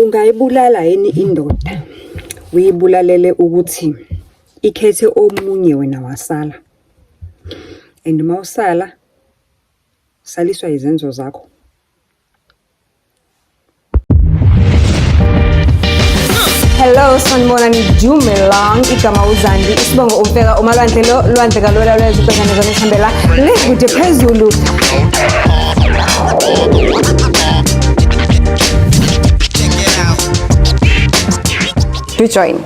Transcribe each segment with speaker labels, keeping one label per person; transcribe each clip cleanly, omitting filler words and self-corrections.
Speaker 1: Ungayibulala yini indoda? Uyibulalele ukuthi ikhethe omunye wena wasala. And mawusala saliswa izenzo zakho.
Speaker 2: Hello, sanibona nidumelang igama uZandi isibongo umfeka umalwandle lo lwandle kalola lwezibhekane zonihambela lekude phezulu. Do join.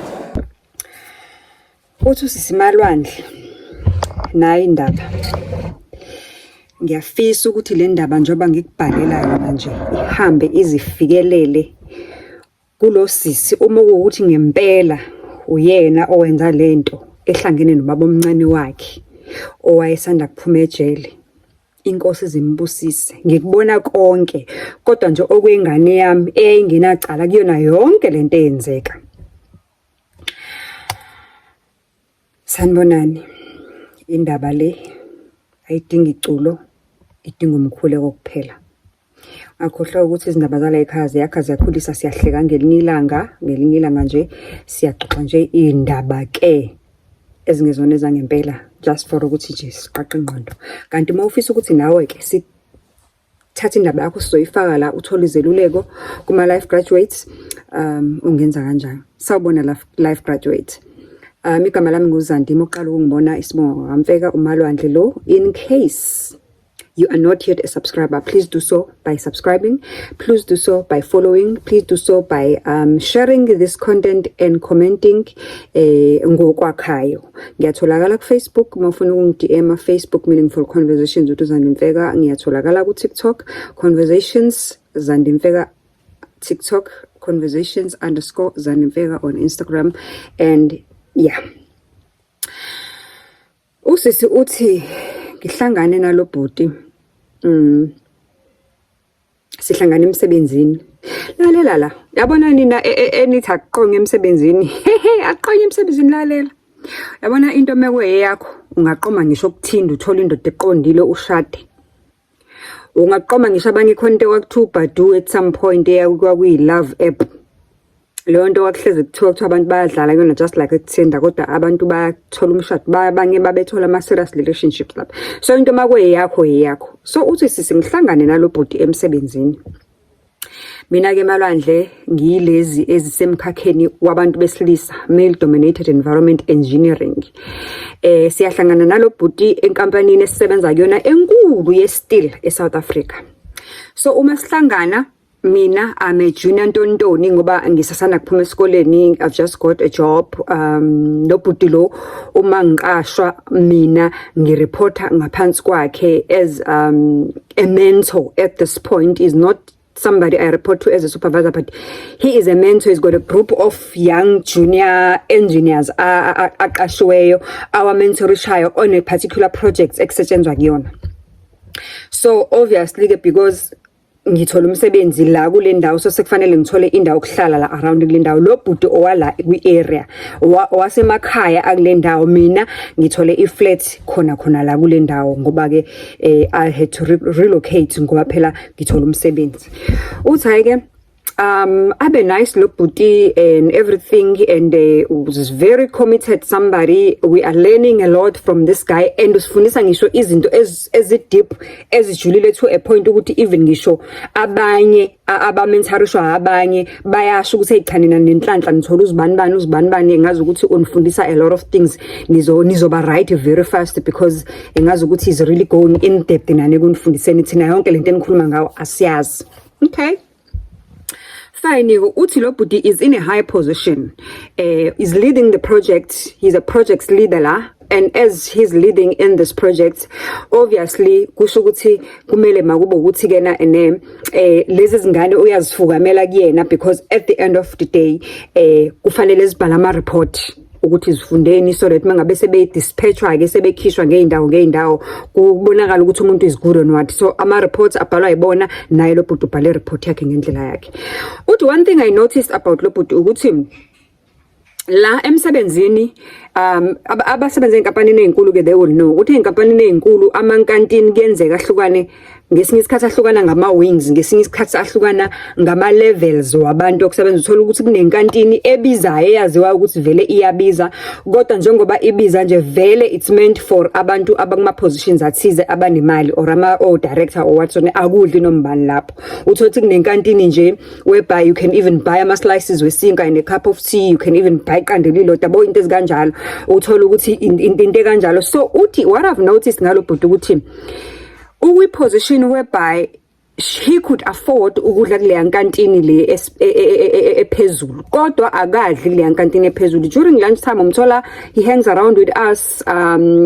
Speaker 1: Uthi sisimalwandle nayi indaba. Ngiyafisa ukuthi le ndaba njoba ngikubhalela yona nje ihambe izifikelele kulo sisi uma ukuthi ngempela uyena owenza lento ehlangene nobaba omncane wakhe owayesanda kuphuma ejele. Inkosi zimbusise ngikubona konke kodwa nje okwengane yami eyayingenacala kuyona yonke lento eyenzeka. Sanibonani, indaba le ayidingi iculo, idinga umkhuleko kuphela. Akhohlwa ukuthi izindaba zala ekhaya ziyakhulisa, siyahleka ngelinye ilanga nje siyaxoxa nje indaba ke ezingezona ezangempela just for ukuthi nje siqaqe ingqondo. Kanti mawufisa ukuthi nawe ke sithatha indaba yakho sizoyifaka la uthola izeluleko kuma life graduates, ungenza kanjani? Sawubona life graduate. Igama lami nguZandi, moqala ukungibona isibongo amfeka umalwandle lo. In case you are not yet a subscriber, please do so by subscribing, please do so by following, please do so by sharing this content and commenting ngokwakhayo. Ngiyatholakala ku Facebook, mawufuna ukungi-DM Facebook Meaningful Conversations with Zandi Mfeka. Ngiyatholakala ku TikTok Conversations Zandi Mfeka, TikTok Conversations_Zandi Mfeka on Instagram. And yeah, usisi uthi ngihlangane nalo bhuti sihlangana emsebenzini. Lalela yabona nina enithi aqonge emsebenzini aqonge emsebenzini. Lalela yabona into mekwe yakho ungaqoma ngisho ukuthinda uthola indoda eqondile ushade. Ungaqoma ngisho abanye khonto kwakuthiwa ubhadu at some point kwakuyi love app. Leyo nto wakuhleze kuthiwa abantu bayadlala yona just like ekuthenda kodwa abantu bayathola umshado abanye babethola ama serious relationships lapha. So into makwe yakho. So uthi sisingihlangane nalo bhuti emsebenzini. Mina ke malwandle ngiyilezi ezisemkhakheni wabantu besilisa, male dominated environment engineering. Siyahlangana nalo bhuti enkampanini esisebenza kuyona enkulu ye-steel eSouth Africa. So uma sihlangana, mina I'm a junior ntontoni ngoba ngisasana kuphuma esikoleni. I've just got a job. Lo bhuti lo uma ngiqashwa mina ngireporta ngaphansi kwakhe as a mentor at this point. Is not somebody I report to as a supervisor, but he is a mentor. He's got a group of young junior engineers aqashweyo our mentorishayo on a particular project ekusetshenzwa kuyona. So obviously because ngithola umsebenzi la kule ndawo, so sekufanele ngithole indawo okuhlala la around kule ndawo. Lo bhuti owala kwi-area wasemakhaya akule ndawo, mina ngithole i-flat khona la kule ndawo ngoba ke I had to relocate ngoba phela ngithola umsebenzi. Uthi hayi ke abe nice lo bhuti and everything, and was very committed somebody. We are learning a lot from this guy, and usifundisa ngisho izinto ezi-deep ezijulile to a point ukuthi even ngisho abanye abamentorishwa abanye bayasho ukuthi eyichanina nenhlanhla nithola uzibani ngazi ukuthi unifundisa a lot of things. Nizoba right very fast because ngazi ukuthi is really going in depth nane kunifundiseni thina yonke lento enikhuluma ngawo asiyazi. Okay, fine. Uthi lo bhuti is in a high position, is leading the project. He's a project leader la, and as he's leading in this project, obviously kusho ukuthi kumele makubo ukuthi kena ene lezi zingane uyazifukamela kuyena, because at the end of the day kufanele zibhala ama report ukuthi zifundeni, so that mangabe sebe dispatchwa ke sebekhishwa ngeindawo kubonakala ukuthi umuntu is good or not. So ama reports abhalwa yibona, naye lo bhuti ubhale report yakhe ngendlela yakhe. Uthi one thing I noticed about lo bhuti ukuthi la emsebenzini abasebenza enkampanini ezinkulu ke they will know ukuthi enkampanini ezinkulu amankantini kuyenzeka hlukane ngesinye isikhathi ahlukana ngama-wings, ngesinye isikhathi ahlukana ngama-levels wabantu okusebenza. Uthola ukuthi kunenkantini ebizayo eyaziwayo ukuthi vele iyabiza, kodwa njengoba ibiza nje vele it's meant for abantu abakuma-positions athize abanemali or director or whatsoever, akudli nombani lapho. Uthola ukuthi kunenkantini nje whereby you can even buy ama-slices wesinka and a cup of tea, you can even buy iqanda elilodwa, yabo into ezikanjalo. Uthola ukuthi into ekanjalo. So uthi what I've noticed ngalo bhuti ukuthi ukwi-position whereby he could afford ukudla kuleya nkantini le ephezulu, kodwa akadli kuleya nkantini ephezulu. During lunchtime umthola he hangs around with us,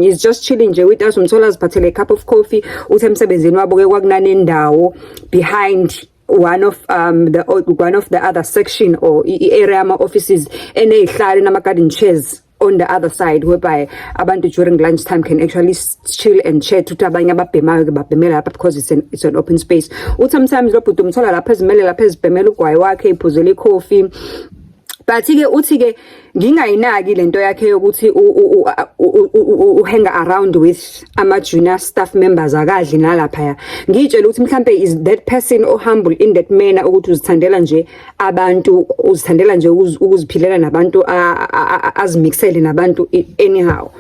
Speaker 1: he's just chilling nje with us. Umthola aziphathele a cup of coffee, uthi emsebenzini wabo ke kwakunanendawo behind one of the other section or area ama offices enezihlalo nama garden chairs on the other side, whereby abantu during lunchtime can actually chill and chat. Uthi abanye ababhemayo ke babhemela lapha because it's an open space. Uthi sometimes lo bhuti umthola lapha ezimele lapha ezibhemela ugwayi wakhe, iphuzela icoffee. But ke uthi ke ngingayinaki lento yakhe yokuthi hang around with ama junior staff members akadli nalapha. Ngitshela ukuthi mhlambe is that person o humble in that manner ukuthi uzithandela nje abantu, uzithandela nje ukuziphilela nabantu, azimixele nabantu anyhow.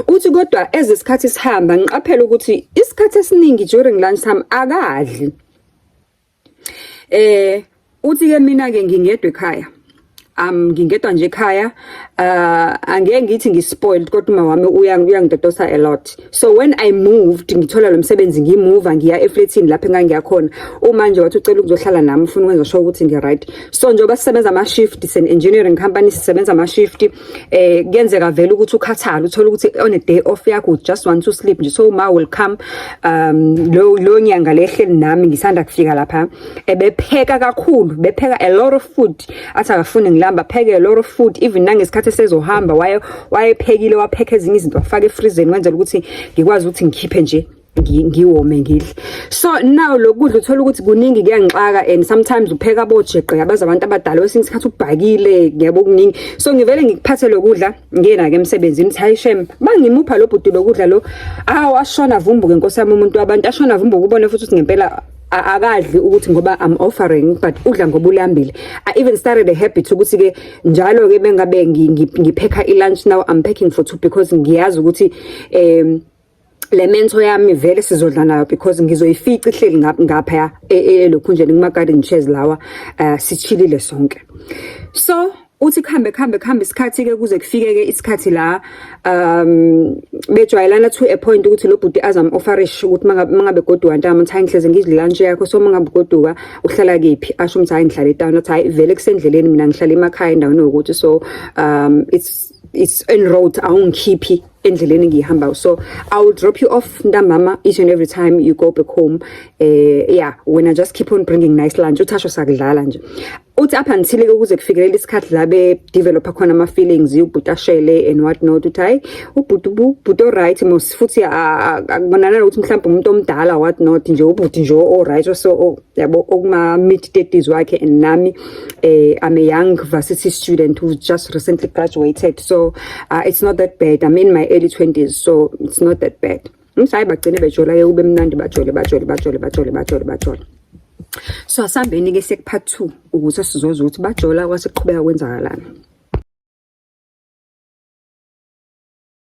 Speaker 1: Uthi kodwa ezesikhathi sihamba ngiqaphela ukuthi isikhathi esiningi during lunchtime akadli. Uthi ke mina ke ngingedwa ekhaya. Ngingedwa nje ekhaya, angeke ngithi ngispoiled kodwa uma wami uyangidodosa a lot. So when I moved, ngithola lo msebenzi ngimove ngiya eflatini lapha engangiya khona. Uma nje wathi ucela ukuzohlala nami ufuna ukwenza sure ukuthi ngi right. So njengoba sisebenza ama shift, it's an engineering company, sisebenza ama shift, kuyenzeka vele ukuthi ukhathala, uthola ukuthi on a day off yakho you just want to sleep nje. So ma will come lo nyanga lehleli nami ngisanda kufika lapha, bepheka kakhulu, bepheka a lot of food. Athi akafuni ngilamba, pheke a lot of food, even nangesikhathi sezohamba wayephekile, wapheka ezinye izinto wafaka efreezeni kwenzela ukuthi ngikwazi ukuthi ngikhiphe nje ngiwome ngidle. So now lokudla uthola ukuthi kuningi kuyangixaka, and sometimes upheka abojeqe abaza abantu abadala, wesinye isikhathi ubhakile, ngiyabo kuningi. So ngivele ngikuphathe lokudla ngena ke emsebenzini, hayi shem bangimupha lo bhuti lokudla lo, ashona vumbuke Nkosi yami umuntu wabantu, ashona vumbuke ubone futhi ukuthi ngempela akadli ukuthi ngoba I'm offering, but udla ngoba ulambile. I even started a habit ukuthi ke njalo ke bengabe ngipheka i-lunch now I'm packing for two, because ngiyazi ukuthi le mento yami vele sizodla nayo, because ngizoyifica ihleli ngapha elokhunjeni kuma garden chairs lawa, sichilile sonke. So uthi khambe isikhathi ke kuze kufike ke isikhathi la bejwayelana to a point ukuthi lo bhuti azam offerish ukuthi mangabe goduka ntamba uthi ngihleze ngidla lunch yakho, so mangabe goduka uhlala kephi, asho ukuthi hayi ngihlala eTown, uthi hayi vele kusendleleni mina ngihlala emakhaya endaweni ukuthi, so it's en road, awungikhiphi endleleni ngihamba. So I will drop you off ntambama each and every time you go back home. When I just keep on bringing nice lunch, uthasho sakudlala nje. Uthi apha ngithile ukuze kufikelele isikhathi la be develop khona ama feelings ubhuti ashele and what not, uthi hayi ubhuti right mos, futhi akubonana ukuthi mhlawumbe umuntu omdala what not, nje ubhuti nje all right. So yabo okuma mid 30s wakhe, and nami I'm a young varsity student who just recently graduated, so it's not that bad. I'm in my early 20s, so it's not that bad. Msayi bagcine bejola ke ube mnandi, bajole. So asambeni ke sekupart 2 ukuze sizozwa ukuthi bajola kwase kuqhubeka kwenzakalana.